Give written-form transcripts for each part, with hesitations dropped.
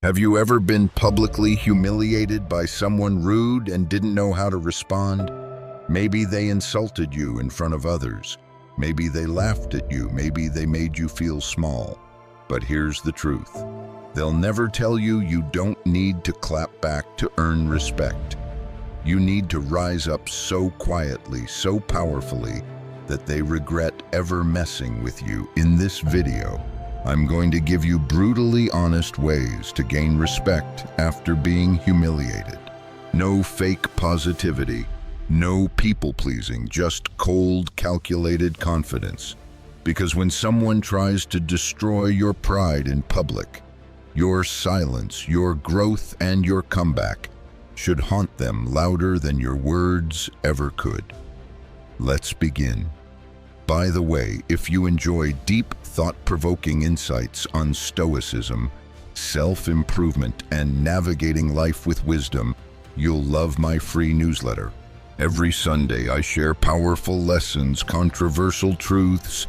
Have you ever been publicly humiliated by someone rude and didn't know how to respond? Maybe they insulted you in front of others. Maybe they laughed at you. Maybe they made you feel small. But here's the truth. They'll never tell you you don't need to clap back to earn respect. You need to rise up so quietly, so powerfully, that they regret ever messing with you. In this video, I'm going to give you brutally honest ways to gain respect after being humiliated. No fake positivity, no people-pleasing, just cold, calculated confidence. Because when someone tries to destroy your pride in public, your silence, your growth, and your comeback should haunt them louder than your words ever could. Let's begin. By the way, if you enjoy deep, thought-provoking insights on Stoicism, self-improvement, and navigating life with wisdom, you'll love my free newsletter. Every Sunday, I share powerful lessons, controversial truths,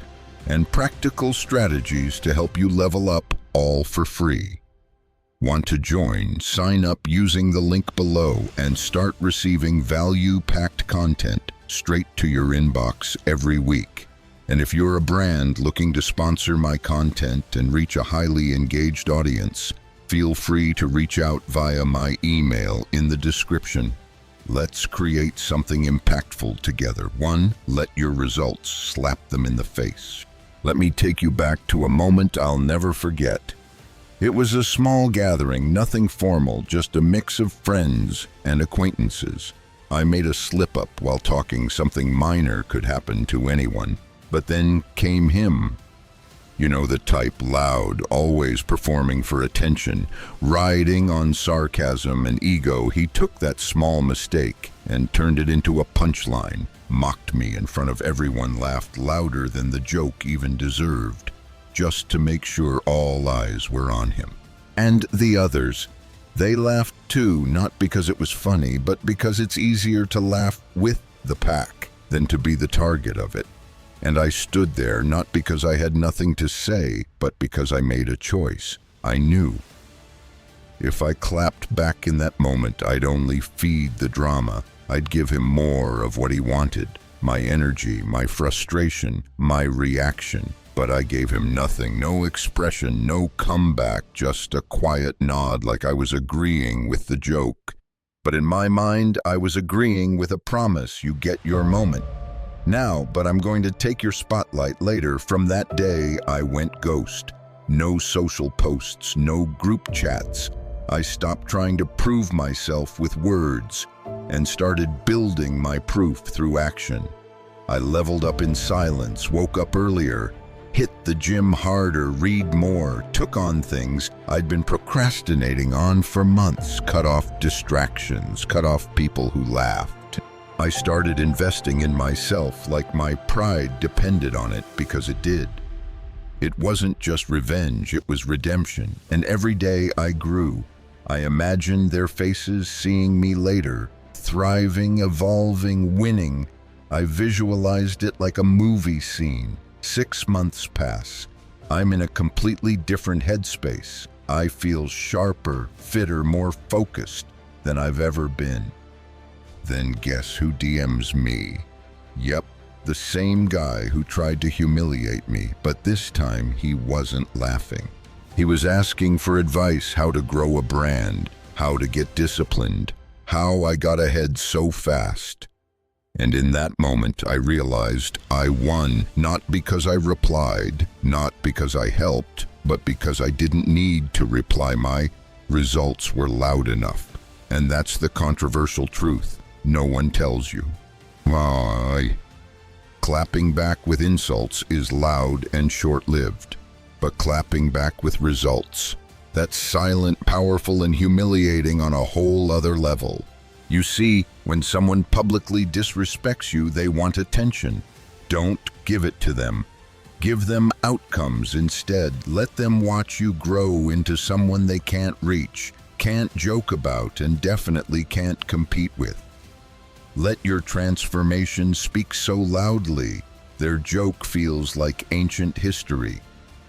and practical strategies to help you level up, all for free. Want to join? Sign up using the link below and start receiving value-packed content straight to your inbox every week. And if you're a brand looking to sponsor my content and reach a highly engaged audience, feel free to reach out via my email in the description. Let's create something impactful together. 1. Let your results slap them in the face. Let me take you back to a moment I'll never forget. It was a small gathering, nothing formal, just a mix of friends and acquaintances. I made a slip-up while talking. Something minor could happen to anyone. But then came him. You know the type, loud, always performing for attention, riding on sarcasm and ego. He took that small mistake and turned it into a punchline, mocked me in front of everyone, laughed louder than the joke even deserved, just to make sure all eyes were on him. And the others, they laughed too, not because it was funny, but because it's easier to laugh with the pack than to be the target of it. And I stood there not because I had nothing to say, but because I made a choice. I knew. If I clapped back in that moment, I'd only feed the drama. I'd give him more of what he wanted, my energy, my frustration, my reaction. But I gave him nothing, no expression, no comeback, just a quiet nod like I was agreeing with the joke. But in my mind, I was agreeing with a promise: you get your moment now, but I'm going to take your spotlight later. From that day, I went ghost. No social posts, no group chats. I stopped trying to prove myself with words and started building my proof through action. I leveled up in silence, woke up earlier, hit the gym harder, read more, took on things I'd been procrastinating on for months, cut off distractions, cut off people who laughed. I started investing in myself like my pride depended on it, because it did. It wasn't just revenge, it was redemption. And every day I grew. I imagined their faces seeing me later, thriving, evolving, winning. I visualized it like a movie scene. 6 months pass. I'm in a completely different headspace. I feel sharper, fitter, more focused than I've ever been. Then guess who DMs me? Yep, the same guy who tried to humiliate me, but this time he wasn't laughing. He was asking for advice: how to grow a brand, how to get disciplined, how I got ahead so fast. And in that moment, I realized I won, not because I replied, not because I helped, but because I didn't need to reply. My results were loud enough. And that's the controversial truth no one tells you. Why? Clapping back with insults is loud and short-lived, but clapping back with results, that's silent, powerful, and humiliating on a whole other level. You see, when someone publicly disrespects you, they want attention. Don't give it to them. Give them outcomes instead. Let them watch you grow into someone they can't reach, can't joke about, and definitely can't compete with. Let your transformation speak so loudly, their joke feels like ancient history.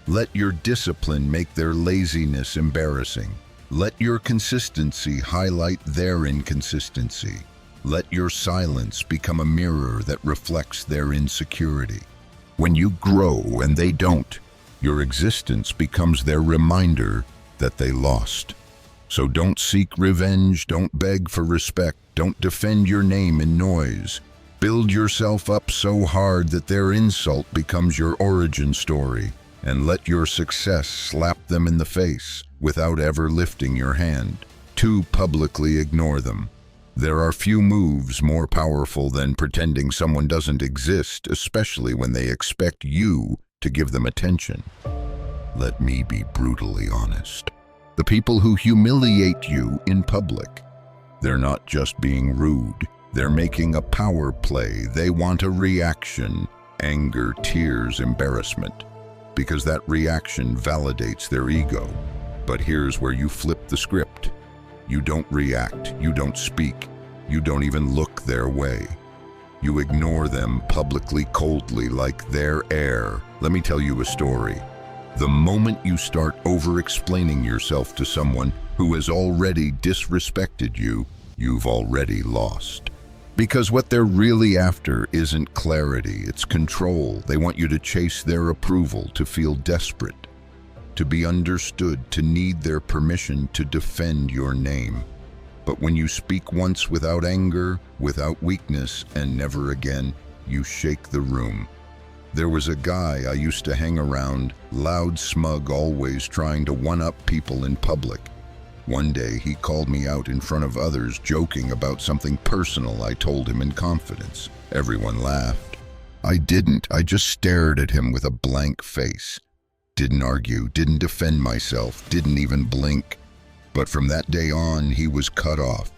Let your discipline make their laziness embarrassing. Let your consistency highlight their inconsistency. Let your silence become a mirror that reflects their insecurity. When you grow and they don't, your existence becomes their reminder that they lost. So don't seek revenge, don't beg for respect, don't defend your name in noise. Build yourself up so hard that their insult becomes your origin story, and let your success slap them in the face without ever lifting your hand. 2. Publicly ignore them. There are few moves more powerful than pretending someone doesn't exist, especially when they expect you to give them attention. Let me be brutally honest. The people who humiliate you in public, they're not just being rude. They're making a power play. They want a reaction, anger, tears, embarrassment, because that reaction validates their ego. But here's where you flip the script. You don't react, you don't speak, you don't even look their way. You ignore them publicly, coldly, like they're air. Let me tell you a story. The moment you start over-explaining yourself to someone who has already disrespected you, you've already lost. Because what they're really after isn't clarity, it's control. They want you to chase their approval, to feel desperate, to be understood, to need their permission to defend your name. But when you speak once without anger, without weakness, and never again, you shake the room. There was a guy I used to hang around, loud, smug, always trying to one-up people in public. One day he called me out in front of others, joking about something personal I told him in confidence. Everyone laughed. I didn't. I just stared at him with a blank face. Didn't argue, didn't defend myself, didn't even blink. But from that day on, he was cut off.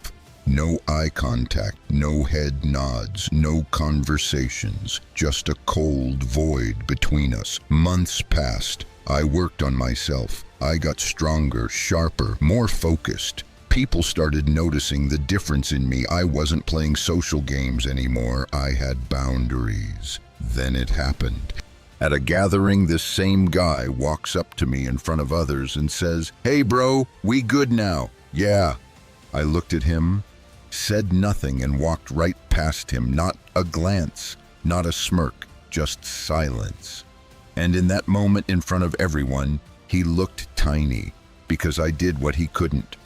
No eye contact, no head nods, no conversations, just a cold void between us. Months passed. I worked on myself. I got stronger, sharper, more focused. People started noticing the difference in me. I wasn't playing social games anymore. I had boundaries. Then it happened. At a gathering, this same guy walks up to me in front of others and says, "Hey bro, we good now?" "Yeah." I looked at him, said nothing, and walked right past him. Not a glance, not a smirk, just silence. And in that moment, in front of everyone, he looked tiny, because I did what he couldn't.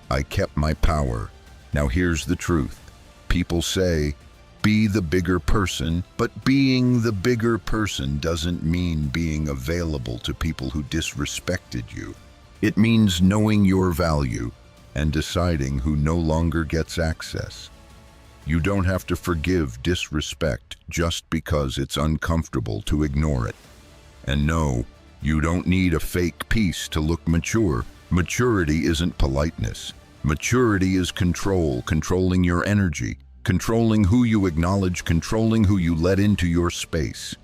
I kept my power. Now here's the truth. People say, be the bigger person, but being the bigger person doesn't mean being available to people who disrespected you. It means knowing your value and deciding who no longer gets access. You don't have to forgive disrespect just because it's uncomfortable to ignore it. And no, you don't need a fake peace to look mature. Maturity isn't politeness. Maturity is control, controlling your energy, controlling who you acknowledge, controlling who you let into your space.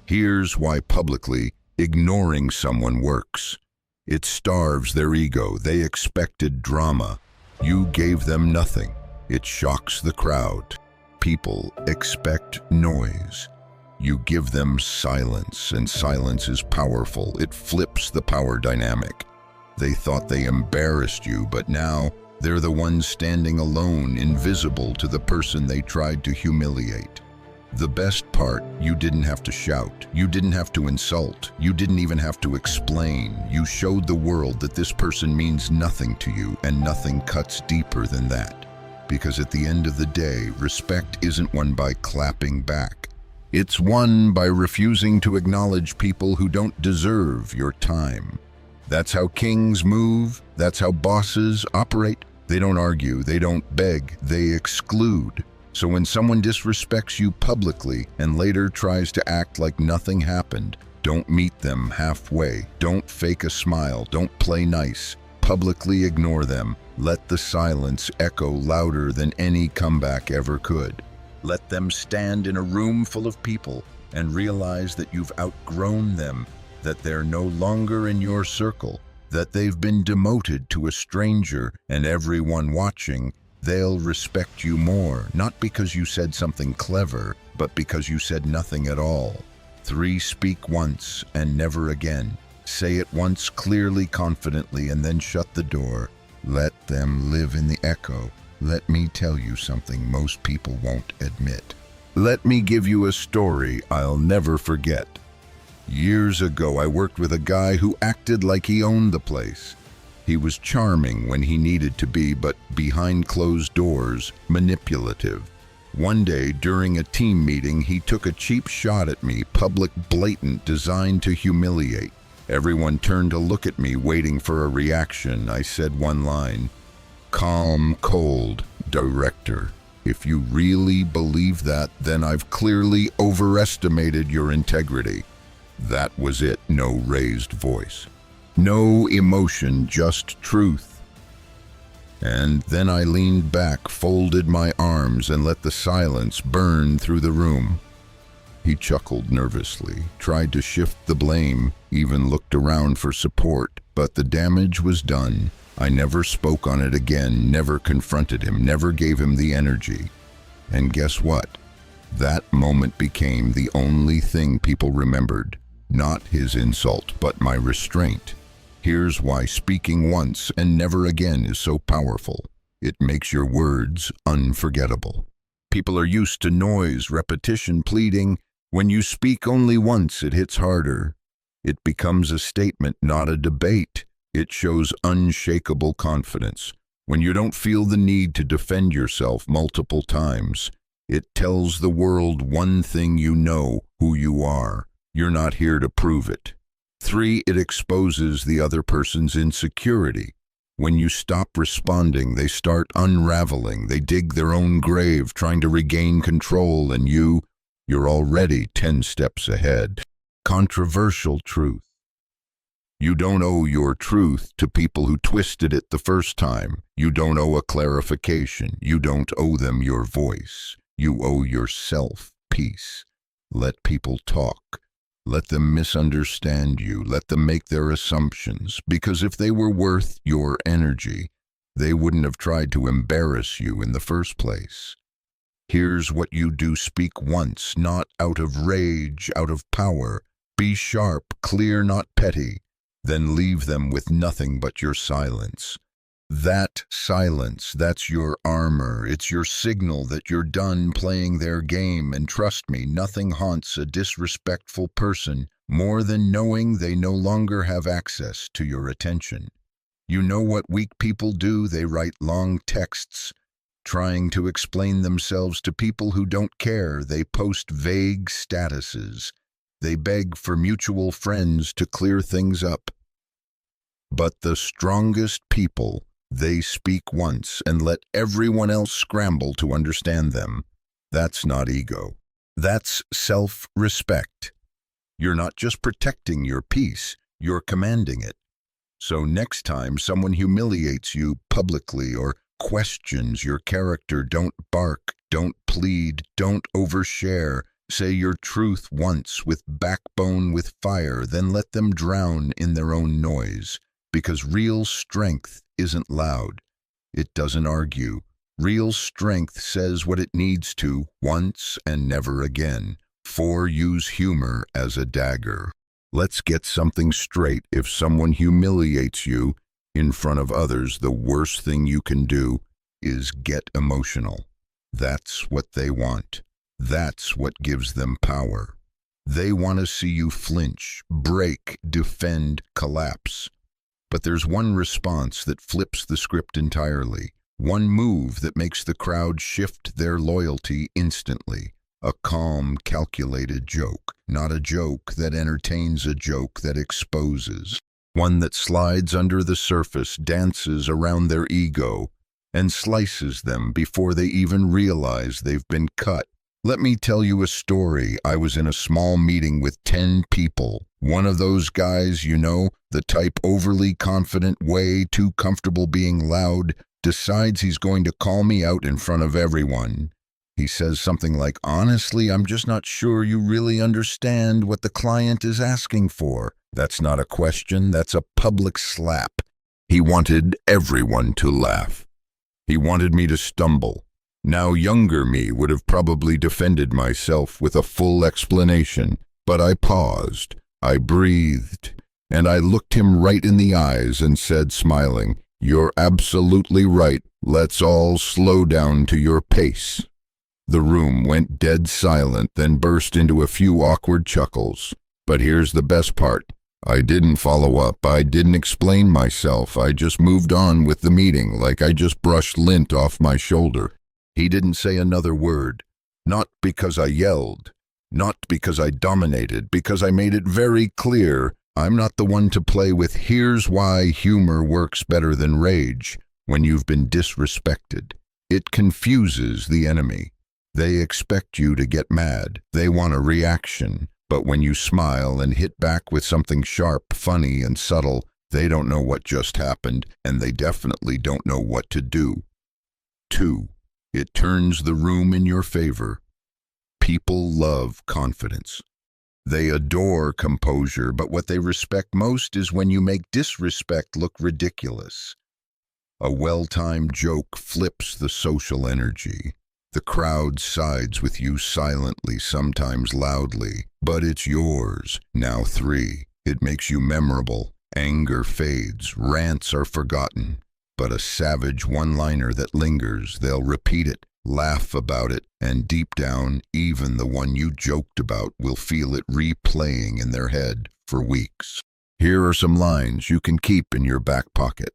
Here's why publicly ignoring someone works. It starves their ego. They expected drama. You gave them nothing. It shocks the crowd. People expect noise. You give them silence, and silence is powerful. It flips the power dynamic. They thought they embarrassed you, but now they're the ones standing alone, invisible to the person they tried to humiliate. The best part, you didn't have to shout. You didn't have to insult. You didn't even have to explain. You showed the world that this person means nothing to you, and nothing cuts deeper than that. Because at the end of the day, respect isn't won by clapping back. It's won by refusing to acknowledge people who don't deserve your time. That's how kings move. That's how bosses operate. They don't argue. They don't beg. They exclude. So when someone disrespects you publicly and later tries to act like nothing happened, don't meet them halfway. Don't fake a smile. Don't play nice. Publicly ignore them. Let the silence echo louder than any comeback ever could. Let them stand in a room full of people and realize that you've outgrown them, that they're no longer in your circle, that they've been demoted to a stranger, and everyone watching, they'll respect you more, not because you said something clever, but because you said nothing at all. 3. Speak once and never again. Say it once clearly, confidently, and then shut the door. Let them live in the echo. Let me tell you something most people won't admit. Let me give you a story I'll never forget. Years ago, I worked with a guy who acted like he owned the place. He was charming when he needed to be, but behind closed doors, manipulative. One day, during a team meeting, he took a cheap shot at me, public, blatant, designed to humiliate. Everyone turned to look at me, waiting for a reaction. I said one line, "Calm, cold, director. If you really believe that, then I've clearly overestimated your integrity." That was it. No raised voice. No emotion, just truth. And then I leaned back, folded my arms, and let the silence burn through the room. He chuckled nervously, tried to shift the blame, even looked around for support, but the damage was done. I never spoke on it again, never confronted him, never gave him the energy. And guess what? That moment became the only thing people remembered. Not his insult, but my restraint. Here's why speaking once and never again is so powerful. It makes your words unforgettable. People are used to noise, repetition, pleading. When you speak only once, it hits harder. It becomes a statement, not a debate. It shows unshakable confidence. When you don't feel the need to defend yourself multiple times, it tells the world one thing: you know who you are. You're not here to prove it. 3, it exposes the other person's insecurity. When you stop responding, they start unraveling. They dig their own grave, trying to regain control, and you're already 10 steps ahead. Controversial truth. You don't owe your truth to people who twisted it the first time. You don't owe a clarification. You don't owe them your voice. You owe yourself peace. Let people talk. Let them misunderstand you. Let them make their assumptions, because if they were worth your energy, they wouldn't have tried to embarrass you in the first place. Here's what you do: speak once, not out of rage, out of power. Be sharp, clear, not petty. Then leave them with nothing but your silence. That silence, that's your armor. It's your signal that you're done playing their game. And trust me, nothing haunts a disrespectful person more than knowing they no longer have access to your attention. You know what weak people do? They write long texts, trying to explain themselves to people who don't care. They post vague statuses. They beg for mutual friends to clear things up. But the strongest people, they speak once and let everyone else scramble to understand them. That's not ego. That's self-respect. You're not just protecting your peace, you're commanding it. So next time someone humiliates you publicly or questions your character, don't bark, don't plead, don't overshare. Say your truth once with backbone, with fire, then let them drown in their own noise. Because real strength isn't loud. It doesn't argue. Real strength says what it needs to, once and never again. 4, use humor as a dagger. Let's get something straight. If someone humiliates you in front of others, the worst thing you can do is get emotional. That's what they want. That's what gives them power. They want to see you flinch, break, defend, collapse. But there's one response that flips the script entirely. One move that makes the crowd shift their loyalty instantly. A calm, calculated joke. Not a joke that entertains, a joke that exposes. One that slides under the surface, dances around their ego, and slices them before they even realize they've been cut. Let me tell you a story. I was in a small meeting with 10 people. One of those guys, you know, the type overly confident, way too comfortable being loud, decides he's going to call me out in front of everyone. He says something like, "Honestly, I'm just not sure you really understand what the client is asking for." That's not a question, that's a public slap. He wanted everyone to laugh. He wanted me to stumble. Now, younger me would have probably defended myself with a full explanation, but I paused, I breathed, and I looked him right in the eyes and said, smiling, You're absolutely right. Let's all slow down to your pace. The room went dead silent, then burst into a few awkward chuckles. But here's the best part. I didn't follow up. I didn't explain myself. I just moved on with the meeting like I just brushed lint off my shoulder. He didn't say another word. Not because I yelled. Not because I dominated. Because I made it very clear I'm not the one to play with. Here's why humor works better than rage when you've been disrespected. It confuses the enemy. They expect you to get mad. They want a reaction. But when you smile and hit back with something sharp, funny, and subtle, they don't know what just happened, and they definitely don't know what to do. 2. It turns the room in your favor. People love confidence. They adore composure, but what they respect most is when you make disrespect look ridiculous. A well-timed joke flips the social energy. The crowd sides with you silently, sometimes loudly, but it's yours. Now 3. It makes you memorable. Anger fades, rants are forgotten, but a savage one-liner that lingers, they'll repeat it, laugh about it, and deep down, even the one you joked about will feel it replaying in their head for weeks. Here are some lines you can keep in your back pocket.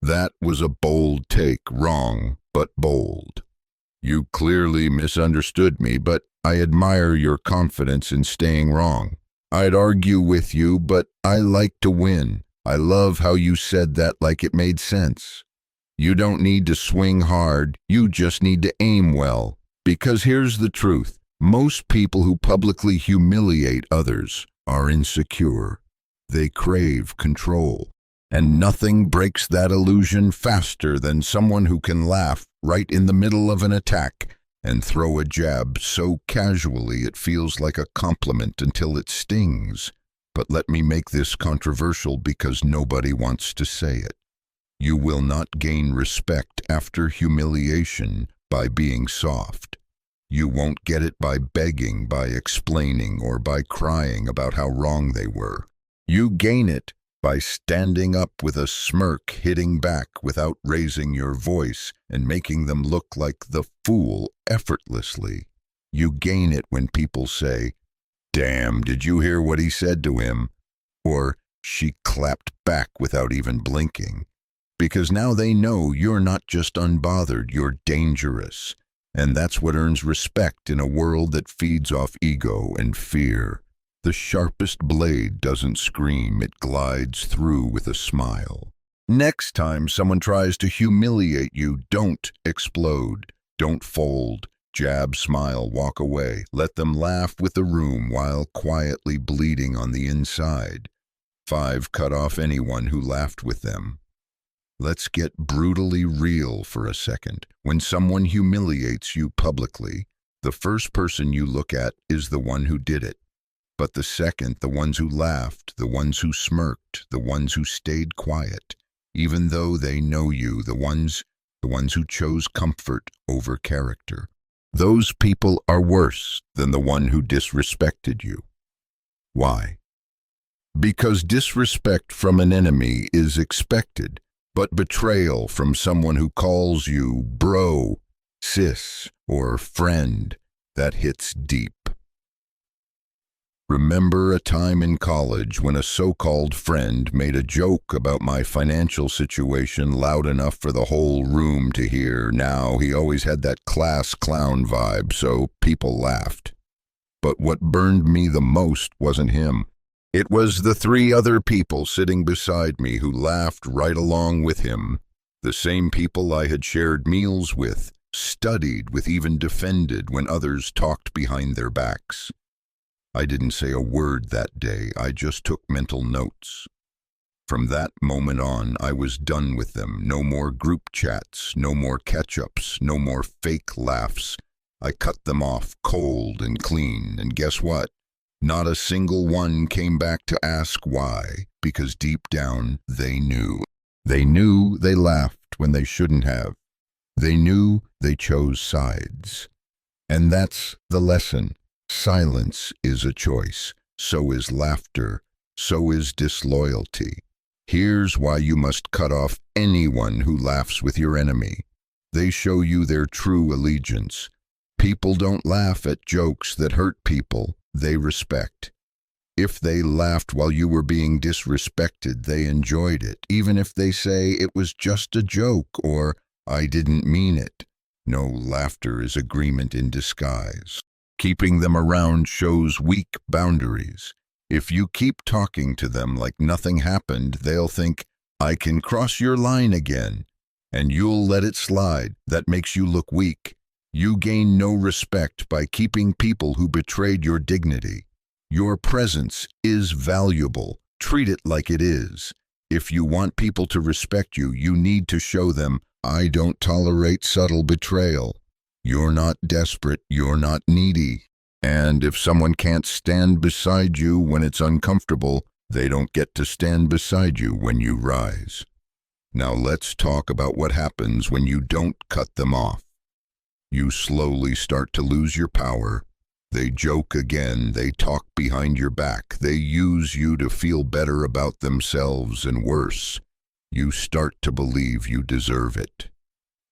That was a bold take, wrong, but bold. You clearly misunderstood me, but I admire your confidence in staying wrong. I'd argue with you, but I like to win. I love how you said that like it made sense. You don't need to swing hard, you just need to aim well. Because here's the truth. Most people who publicly humiliate others are insecure. They crave control. And nothing breaks that illusion faster than someone who can laugh right in the middle of an attack and throw a jab so casually it feels like a compliment until it stings. But let me make this controversial because nobody wants to say it. You will not gain respect after humiliation by being soft. You won't get it by begging, by explaining, or by crying about how wrong they were. You gain it by standing up with a smirk, hitting back without raising your voice, and making them look like the fool effortlessly. You gain it when people say, "Damn, did you hear what he said to him?" Or, "She clapped back without even blinking." Because now they know you're not just unbothered, you're dangerous. And that's what earns respect in a world that feeds off ego and fear. The sharpest blade doesn't scream, it glides through with a smile. Next time someone tries to humiliate you, don't explode, don't fold, jab, smile, walk away. Let them laugh with the room while quietly bleeding on the inside. 5. Cut off anyone who laughed with them. Let's get brutally real for a second. When someone humiliates you publicly, the first person you look at is the one who did it. But the second, the ones who laughed, the ones who smirked, the ones who stayed quiet, even though they know you, the ones who chose comfort over character. Those people are worse than the one who disrespected you. Why? Because disrespect from an enemy is expected, but betrayal from someone who calls you bro, sis, or friend, that hits deep. Remember a time in college when a so-called friend made a joke about my financial situation loud enough for the whole room to hear. Now, he always had that class clown vibe, so people laughed. But what burned me the most wasn't him. It was the 3 other people sitting beside me who laughed right along with him. The same people I had shared meals with, studied with, even defended when others talked behind their backs. I didn't say a word that day, I just took mental notes. From that moment on, I was done with them. No more group chats, no more catch-ups, no more fake laughs. I cut them off cold and clean, and guess what? Not a single one came back to ask why, because deep down, they knew. They knew they laughed when they shouldn't have. They knew they chose sides. And that's the lesson. Silence is a choice. So is laughter. So is disloyalty. Here's why you must cut off anyone who laughs with your enemy. They show you their true allegiance. People don't laugh at jokes that hurt people they respect. If they laughed while you were being disrespected, they enjoyed it, even if they say it was just a joke or I didn't mean it. No, laughter is agreement in disguise. Keeping them around shows weak boundaries. If you keep talking to them like nothing happened, they'll think, I can cross your line again, and you'll let it slide. That makes you look weak. You gain no respect by keeping people who betrayed your dignity. Your presence is valuable. Treat it like it is. If you want people to respect you, you need to show them, I don't tolerate subtle betrayal. You're not desperate, you're not needy. And if someone can't stand beside you when it's uncomfortable, they don't get to stand beside you when you rise. Now let's talk about what happens when you don't cut them off. You slowly start to lose your power. They joke again, they talk behind your back, they use you to feel better about themselves, and worse, you start to believe you deserve it.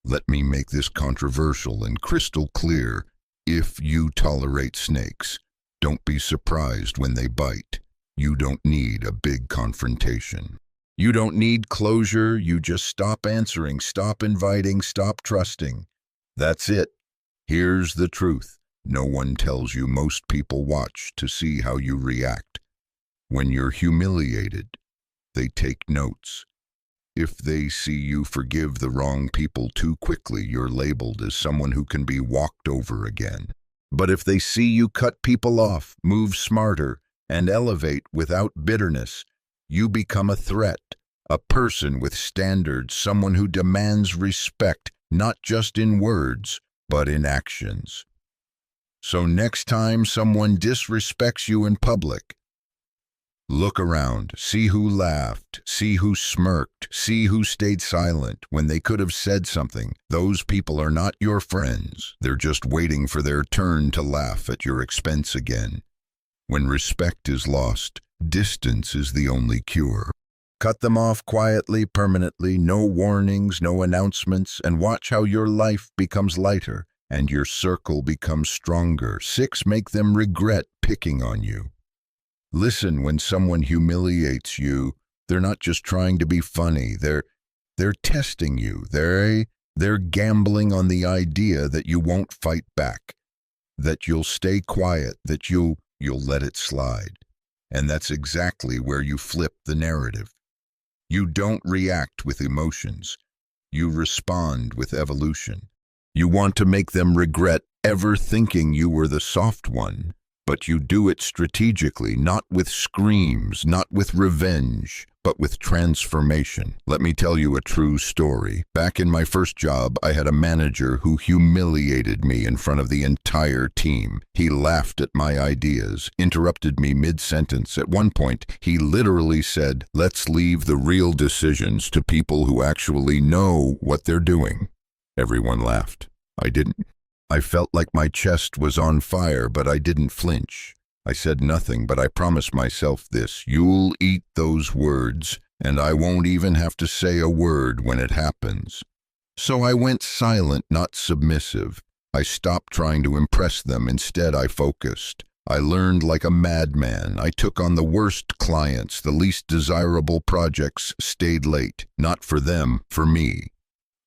Let me make this controversial and crystal clear. If you tolerate snakes, don't be surprised when they bite. You don't need a big confrontation. You don't need closure, you just stop answering, stop inviting, stop trusting. That's it. Here's the truth. No one tells you. Most people watch to see how you react. When you're humiliated, they take notes. If they see you forgive the wrong people too quickly, you're labeled as someone who can be walked over again. But if they see you cut people off, move smarter, and elevate without bitterness, you become a threat, a person with standards, someone who demands respect, not just in words, but in actions. So next time someone disrespects you in public, look around, see who laughed, see who smirked, see who stayed silent when they could have said something. Those people are not your friends. They're just waiting for their turn to laugh at your expense again. When respect is lost, distance is the only cure. Cut them off quietly, permanently, no warnings, no announcements, and watch how your life becomes lighter and your circle becomes stronger. 6, make them regret picking on you. Listen, when someone humiliates you, they're not just trying to be funny. They're testing you. They're gambling on the idea that you won't fight back, that you'll stay quiet, that you'll let it slide. And that's exactly where you flip the narrative. You don't react with emotions. You respond with evolution. You want to make them regret ever thinking you were the soft one, but you do it strategically, not with screams, not with revenge, but with transformation. Let me tell you a true story. Back in my first job, I had a manager who humiliated me in front of the entire team. He laughed at my ideas, interrupted me mid-sentence. At one point, he literally said, "Let's leave the real decisions to people who actually know what they're doing." Everyone laughed. I didn't. I felt like my chest was on fire, but I didn't flinch. I said nothing, but I promised myself this: you'll eat those words, and I won't even have to say a word when it happens. So I went silent, not submissive. I stopped trying to impress them. Instead, I focused. I learned like a madman. I took on the worst clients, the least desirable projects, stayed late. Not for them, for me.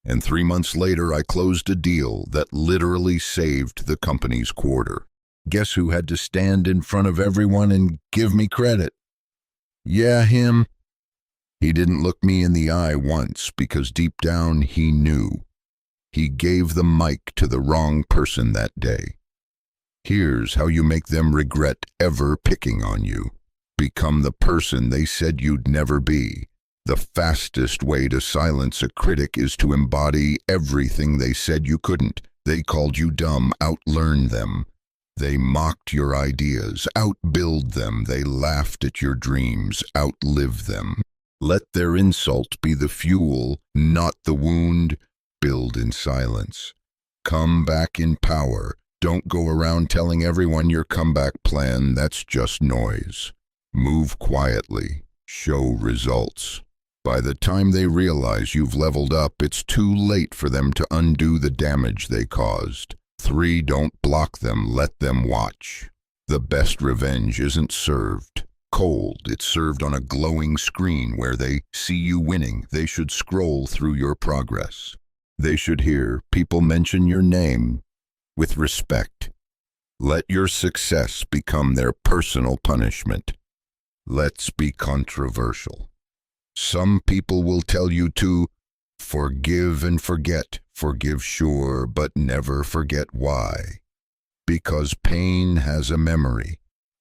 And 3 months later, I closed a deal that literally saved the company's quarter. Guess who had to stand in front of everyone and give me credit? Yeah, him. He didn't look me in the eye once because deep down he knew. He gave the mic to the wrong person that day. Here's how you make them regret ever picking on you. Become the person they said you'd never be. The fastest way to silence a critic is to embody everything they said you couldn't. They called you dumb, outlearn them. They mocked your ideas, outbuild them. They laughed at your dreams, outlive them. Let their insult be the fuel, not the wound. Build in silence. Come back in power. Don't go around telling everyone your comeback plan. That's just noise. Move quietly. Show results. By the time they realize you've leveled up, it's too late for them to undo the damage they caused. 3. Don't block them, let them watch. The best revenge isn't served cold, it's served on a glowing screen where they see you winning. They should scroll through your progress. They should hear people mention your name with respect. Let your success become their personal punishment. Let's be controversial. Some people will tell you to forgive and forget. Forgive, sure, but never forget why. Because pain has a memory,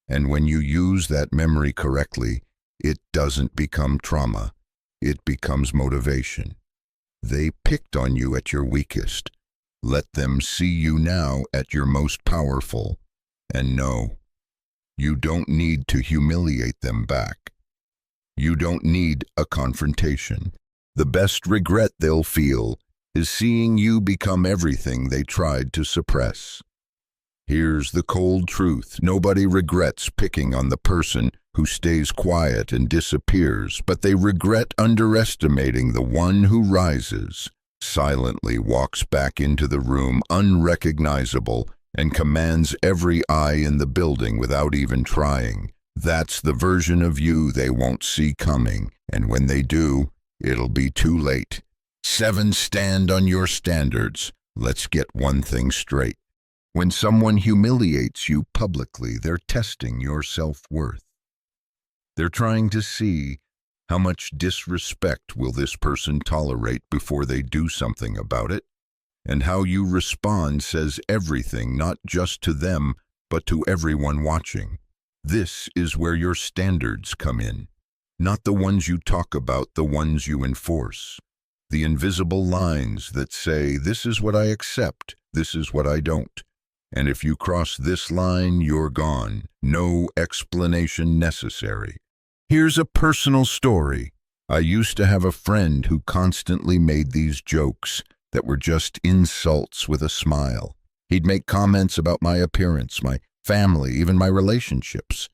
and when you use that memory correctly, it doesn't become trauma. It becomes motivation. They picked on you at your weakest. Let them see you now at your most powerful. And no, you don't need to humiliate them back. You don't need a confrontation. The best regret they'll feel is seeing you become everything they tried to suppress. Here's the cold truth. Nobody regrets picking on the person who stays quiet and disappears, but they regret underestimating the one who rises, silently walks back into the room unrecognizable, and commands every eye in the building without even trying. That's the version of you they won't see coming, and when they do, it'll be too late. 7. Stand on your standards. Let's get one thing straight. When someone humiliates you publicly, they're testing your self-worth. They're trying to see how much disrespect will this person tolerate before they do something about it, and how you respond says everything, not just to them, but to everyone watching. This is where your standards come in, not the ones you talk about, the ones you enforce. The invisible lines that say, this is what I accept, this is what I don't. And if you cross this line, you're gone. No explanation necessary. Here's a personal story. I used to have a friend who constantly made these jokes that were just insults with a smile. He'd make comments about my appearance, my family, even my relationships,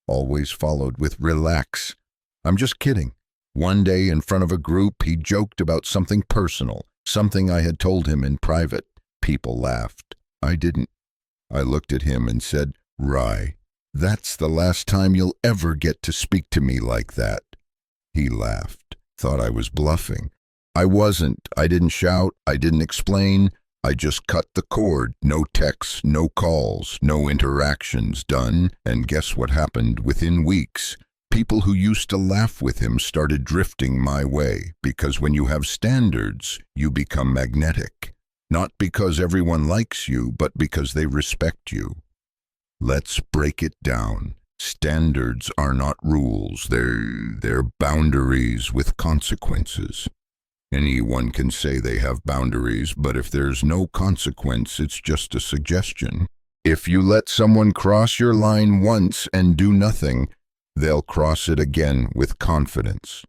always followed with relax. I'm just kidding. One day in front of a group, he joked about something personal, something I had told him in private. People laughed. I didn't. I looked at him and said, "Rye, that's the last time you'll ever get to speak to me like that." He laughed, thought I was bluffing. I wasn't. I didn't shout. I didn't explain. I just cut the cord. No texts, no calls, no interactions done. And guess what happened within weeks? People who used to laugh with him started drifting my way, because when you have standards, you become magnetic. Not because everyone likes you, but because they respect you. Let's break it down. Standards are not rules. They're boundaries with consequences. Anyone can say they have boundaries, but if there's no consequence, it's just a suggestion. If you let someone cross your line once and do nothing, they'll cross it again with confidence.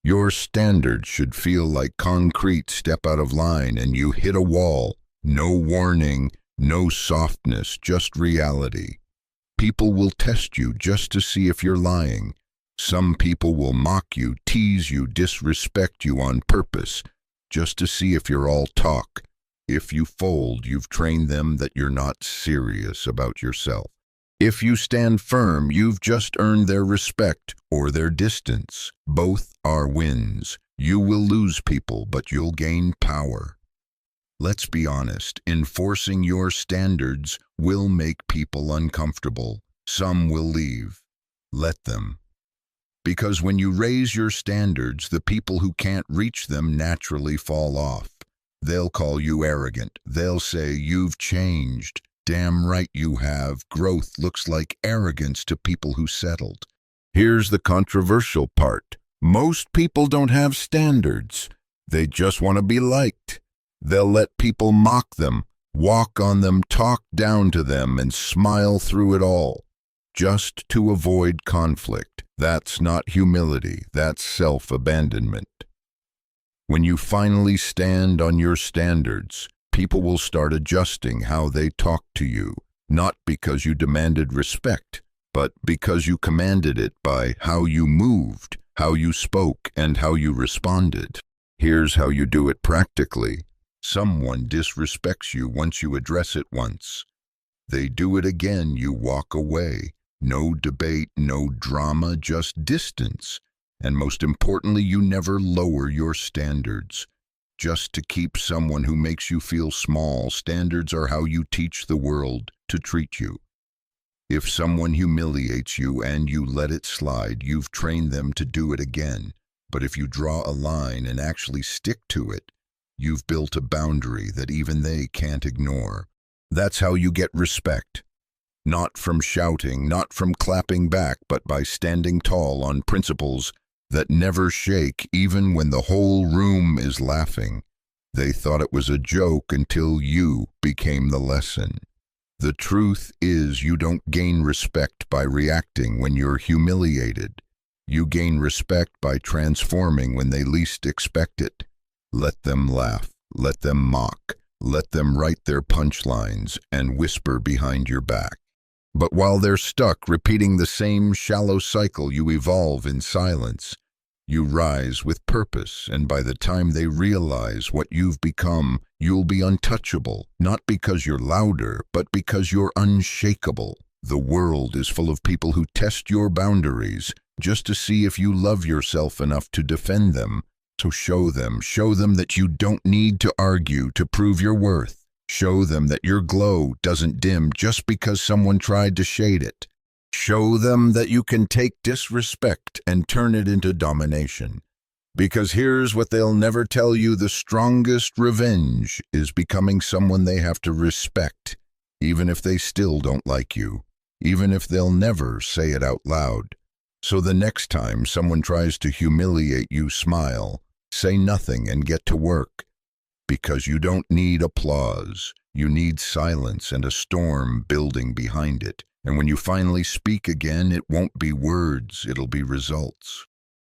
Your standards should feel like concrete. Step out of line and you hit a wall. No warning, no softness, just reality. People will test you just to see if you're lying. Some people will mock you, tease you, disrespect you on purpose, just to see if you're all talk. If you fold, you've trained them that you're not serious about yourself. If you stand firm, you've just earned their respect or their distance. Both are wins. You will lose people, but you'll gain power. Let's be honest, enforcing your standards will make people uncomfortable. Some will leave. Let them. Because when you raise your standards, the people who can't reach them naturally fall off. They'll call you arrogant. They'll say, "You've changed." Damn right you have. Growth looks like arrogance to people who settled. Here's the controversial part. Most people don't have standards. They just want to be liked. They'll let people mock them, walk on them, talk down to them, and smile through it all, just to avoid conflict. That's not humility. That's self-abandonment. When you finally stand on your standards, people will start adjusting how they talk to you, not because you demanded respect, but because you commanded it by how you moved. how you spoke, and how you responded. Here's how you do it practically. Someone disrespects you once you address it once. They do it again, you walk away. No debate, no drama, just distance. And most importantly, you never lower your standards. Just to keep someone who makes you feel small, standards are how you teach the world to treat you. If someone humiliates you and you let it slide, you've trained them to do it again. But if you draw a line and actually stick to it, you've built a boundary that even they can't ignore. That's how you get respect. Not from shouting, not from clapping back, but by standing tall on principles that never shake even when the whole room is laughing. They thought it was a joke until you became the lesson. The truth is, you don't gain respect by reacting when you're humiliated. You gain respect by transforming when they least expect it. Let them laugh, let them mock, let them write their punchlines and whisper behind your back. But while they're stuck repeating the same shallow cycle, you evolve in silence. You rise with purpose, and by the time they realize what you've become, you'll be untouchable, not because you're louder, but because you're unshakable. The world is full of people who test your boundaries just to see if you love yourself enough to defend them. So show them that you don't need to argue to prove your worth. Show them that your glow doesn't dim just because someone tried to shade it. Show them that you can take disrespect and turn it into domination. Because here's what they'll never tell you: the strongest revenge is becoming someone they have to respect, even if they still don't like you, even if they'll never say it out loud. So the next time someone tries to humiliate you, smile, say nothing, and get to work. Because you don't need applause. You need silence and a storm building behind it. And when you finally speak again, it won't be words, it'll be results.